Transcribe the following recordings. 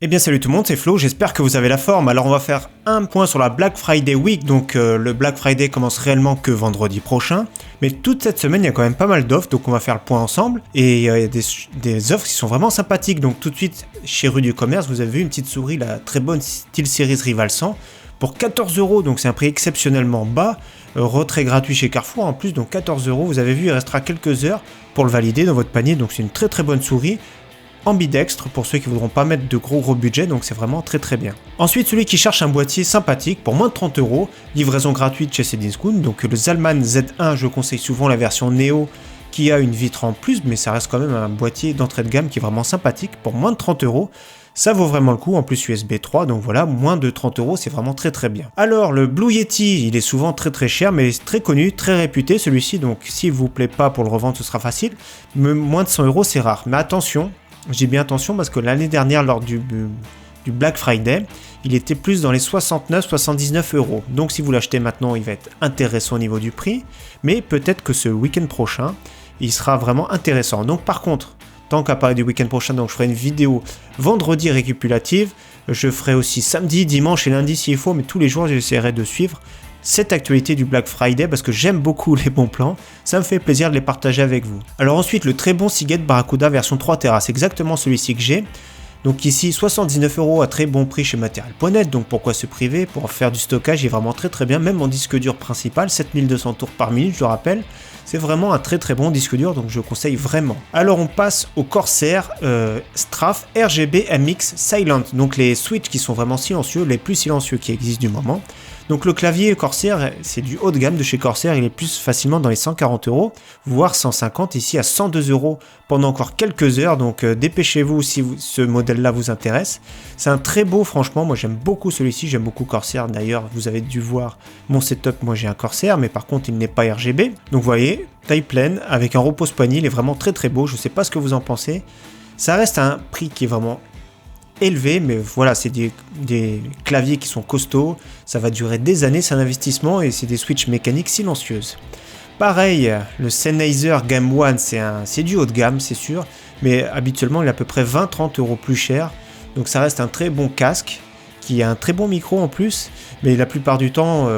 Eh bien salut tout le monde, c'est Flo, j'espère que vous avez la forme. Alors on va faire un point sur la Black Friday Week, donc le Black Friday commence réellement que vendredi prochain. Mais toute cette semaine il y a quand même pas mal d'offres, donc on va faire le point ensemble. Et il y a des offres qui sont vraiment sympathiques, donc tout de suite chez Rue du Commerce, vous avez vu une petite souris, la très bonne SteelSeries Rival 100, pour 14 €, donc c'est un prix exceptionnellement bas. Retrait gratuit chez Carrefour en plus, donc 14 €, vous avez vu, il restera quelques heures pour le valider dans votre panier, donc c'est une très bonne souris. Ambidextre pour ceux qui voudront pas mettre de gros budget, donc c'est vraiment très bien. Ensuite, celui qui cherche un boîtier sympathique pour moins de 30 €, livraison gratuite chez Cdiscount, donc le Zalman Z1, je conseille souvent la version Neo qui a une vitre en plus, mais ça reste quand même un boîtier d'entrée de gamme qui est vraiment sympathique pour moins de 30 €. Ça vaut vraiment le coup, en plus USB 3, donc voilà, moins de 30 €, c'est vraiment très bien. Alors, le Blue Yeti, il est souvent très cher, mais très connu, très réputé celui-ci, donc s'il vous plaît pas pour le revendre, ce sera facile, mais moins de 100 € c'est rare. Mais attention, je dis bien attention parce que l'année dernière, lors du Black Friday, il était plus dans les 69-79 €. Donc si vous l'achetez maintenant, il va être intéressant au niveau du prix, mais peut-être que ce week-end prochain, il sera vraiment intéressant. Donc par contre, tant qu'à parler du week-end prochain, donc je ferai une vidéo vendredi récapitulative, je ferai aussi samedi, dimanche et lundi s'il faut, mais tous les jours j'essaierai de suivre cette actualité du Black Friday parce que j'aime beaucoup les bons plans, ça me fait plaisir de les partager avec vous. Alors ensuite, le très bon Seagate Barracuda version 3 Tera, c'est exactement celui-ci que j'ai. Donc ici 79 € à très bon prix chez Material.net, donc pourquoi se priver, pour faire du stockage, il est vraiment très bien, même mon disque dur principal, 7200 tours par minute, je le rappelle, c'est vraiment un très bon disque dur, donc je conseille vraiment. Alors on passe au Corsair Straff RGB MX Silent, donc les switches qui sont vraiment silencieux, les plus silencieux qui existent du moment. Donc le clavier Corsair, c'est du haut de gamme de chez Corsair, il est plus facilement dans les 140 €, voire 150, ici à 102 € pendant encore quelques heures, donc dépêchez-vous si ce modèle-là vous intéresse. C'est un très beau, franchement, moi j'aime beaucoup celui-ci, j'aime beaucoup Corsair, d'ailleurs vous avez dû voir mon setup, moi j'ai un Corsair, mais par contre il n'est pas RGB, donc vous voyez, taille pleine, avec un repose-poignée, il est vraiment très beau, je sais pas ce que vous en pensez, ça reste un prix qui est vraiment élevé, mais voilà, c'est des claviers qui sont costauds, ça va durer des années, c'est un investissement et c'est des switches mécaniques silencieuses. Pareil, le Sennheiser Game One, c'est du haut de gamme, c'est sûr, mais habituellement il est à peu près 20-30 € plus cher, donc ça reste un très bon casque, qui a un très bon micro en plus, mais la plupart du temps,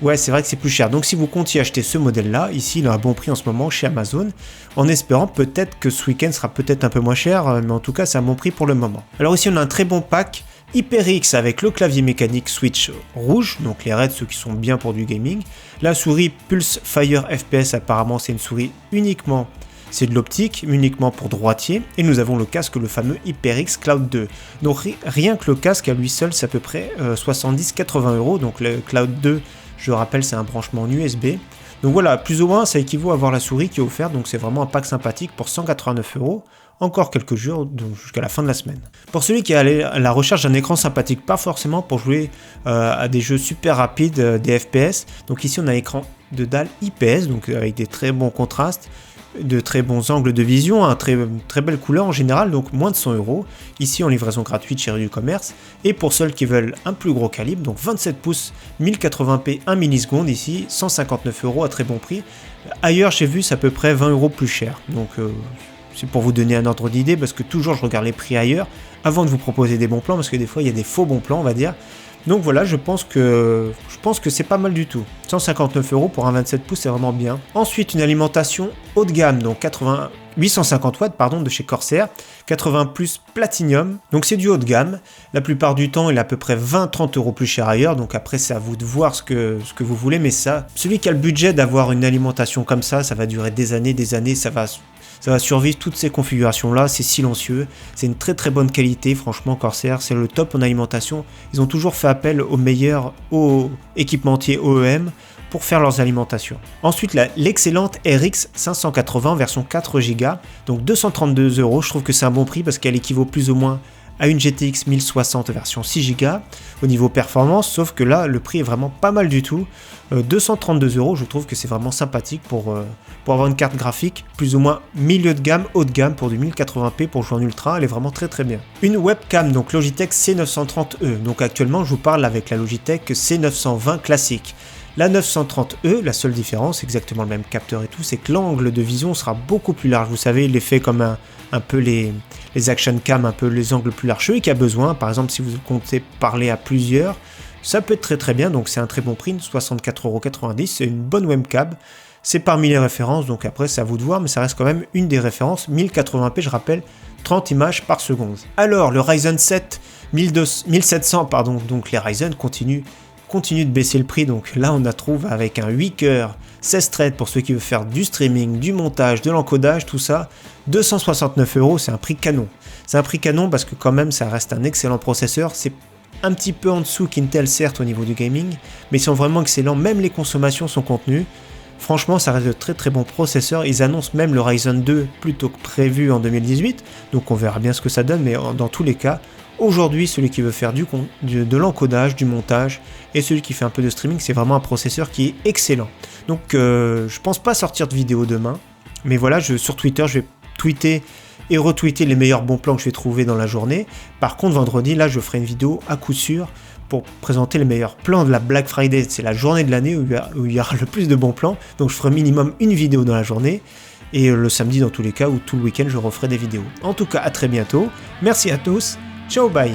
ouais, c'est vrai que c'est plus cher. Donc si vous comptiez acheter ce modèle-là, ici il a un bon prix en ce moment chez Amazon, en espérant peut-être que ce week-end sera peut-être un peu moins cher, mais en tout cas c'est un bon prix pour le moment. Alors ici on a un très bon pack HyperX avec le clavier mécanique Switch rouge, donc les RED, ceux qui sont bien pour du gaming. La souris Pulse Fire FPS, apparemment c'est une souris uniquement, c'est de l'optique, uniquement pour droitier. Et nous avons le casque, le fameux HyperX Cloud 2. Donc rien que le casque à lui seul, c'est à peu près 70-80 €. Donc le Cloud 2, je rappelle, c'est un branchement en USB. Donc voilà, plus ou moins, ça équivaut à avoir la souris qui est offerte. Donc c'est vraiment un pack sympathique pour 189 €. Encore quelques jours, donc jusqu'à la fin de la semaine. Pour celui qui est à la recherche d'un écran sympathique, pas forcément pour jouer à des jeux super rapides, des FPS. Donc ici, on a un écran de dalle IPS, donc avec des très bons contrastes, de très bons angles de vision, un très belle couleur en général, donc moins de 100 €. Ici en livraison gratuite chez Rue du Commerce. Et pour ceux qui veulent un plus gros calibre, donc 27 pouces, 1080p 1 milliseconde, ici 159 € à très bon prix. Ailleurs j'ai vu c'est à peu près 20 € plus cher. Donc c'est pour vous donner un ordre d'idée, parce que toujours je regarde les prix ailleurs avant de vous proposer des bons plans, parce que des fois il y a des faux bons plans, on va dire. Donc voilà, je pense que c'est pas mal du tout. 159 € pour un 27 pouces, c'est vraiment bien. Ensuite, une alimentation haut de gamme, donc 850 watts de chez Corsair, 80 plus Platinum, donc c'est du haut de gamme. La plupart du temps, il est à peu près 20-30 € plus cher ailleurs, donc après c'est à vous de voir ce que vous voulez, mais ça, celui qui a le budget d'avoir une alimentation comme ça va durer des années, ça va survivre toutes ces configurations-là, c'est silencieux, c'est une très bonne qualité, franchement Corsair, c'est le top en alimentation. Ils ont toujours fait appel aux meilleurs équipementiers OEM pour faire leurs alimentations. Ensuite, l'excellente RX 580 version 4 Go, donc 232 €, je trouve que c'est un bon prix parce qu'elle équivaut plus ou moins à une GTX 1060 version 6 Go au niveau performance, sauf que là le prix est vraiment pas mal du tout. 232 €, je trouve que c'est vraiment sympathique pour avoir une carte graphique plus ou moins milieu de gamme, haut de gamme pour du 1080p pour jouer en ultra, elle est vraiment très bien. Une webcam, donc Logitech C930E, donc actuellement je vous parle avec la Logitech C920 classique. La 930E, la seule différence, exactement le même capteur et tout, c'est que l'angle de vision sera beaucoup plus large. Vous savez, il est fait comme un peu les action cam, un peu les angles plus larges. Celui qui a besoin, par exemple, si vous comptez parler à plusieurs, ça peut être très très bien, donc c'est un très bon prix, 64,90 €, c'est une bonne webcam. C'est parmi les références, donc après c'est à vous de voir, mais ça reste quand même une des références. 1080p, je rappelle, 30 images par seconde. Alors, le Ryzen 7 1700, donc les Ryzen continuent de baisser le prix, donc là on la trouve avec un 8 cœurs, 16 threads pour ceux qui veulent faire du streaming, du montage, de l'encodage, tout ça, 269 €, c'est un prix canon. C'est un prix canon parce que quand même ça reste un excellent processeur, c'est un petit peu en dessous qu'Intel certes au niveau du gaming, mais ils sont vraiment excellents, même les consommations sont contenues. Franchement, ça reste de très très bons processeurs. Ils annoncent même le Ryzen 2 plutôt que prévu en 2018, donc on verra bien ce que ça donne, mais dans tous les cas, aujourd'hui, celui qui veut faire de l'encodage, du montage, et celui qui fait un peu de streaming, c'est vraiment un processeur qui est excellent. Donc je pense pas sortir de vidéo demain, mais voilà, sur Twitter, je vais tweeter et retweeter les meilleurs bons plans que je vais trouver dans la journée. Par contre, vendredi, là, je ferai une vidéo à coup sûr pour présenter les meilleurs plans de la Black Friday. C'est la journée de l'année où il y aura le plus de bons plans, donc je ferai minimum une vidéo dans la journée, et le samedi dans tous les cas, ou tout le week-end, je referai des vidéos. En tout cas, à très bientôt, merci à tous, ciao, bye.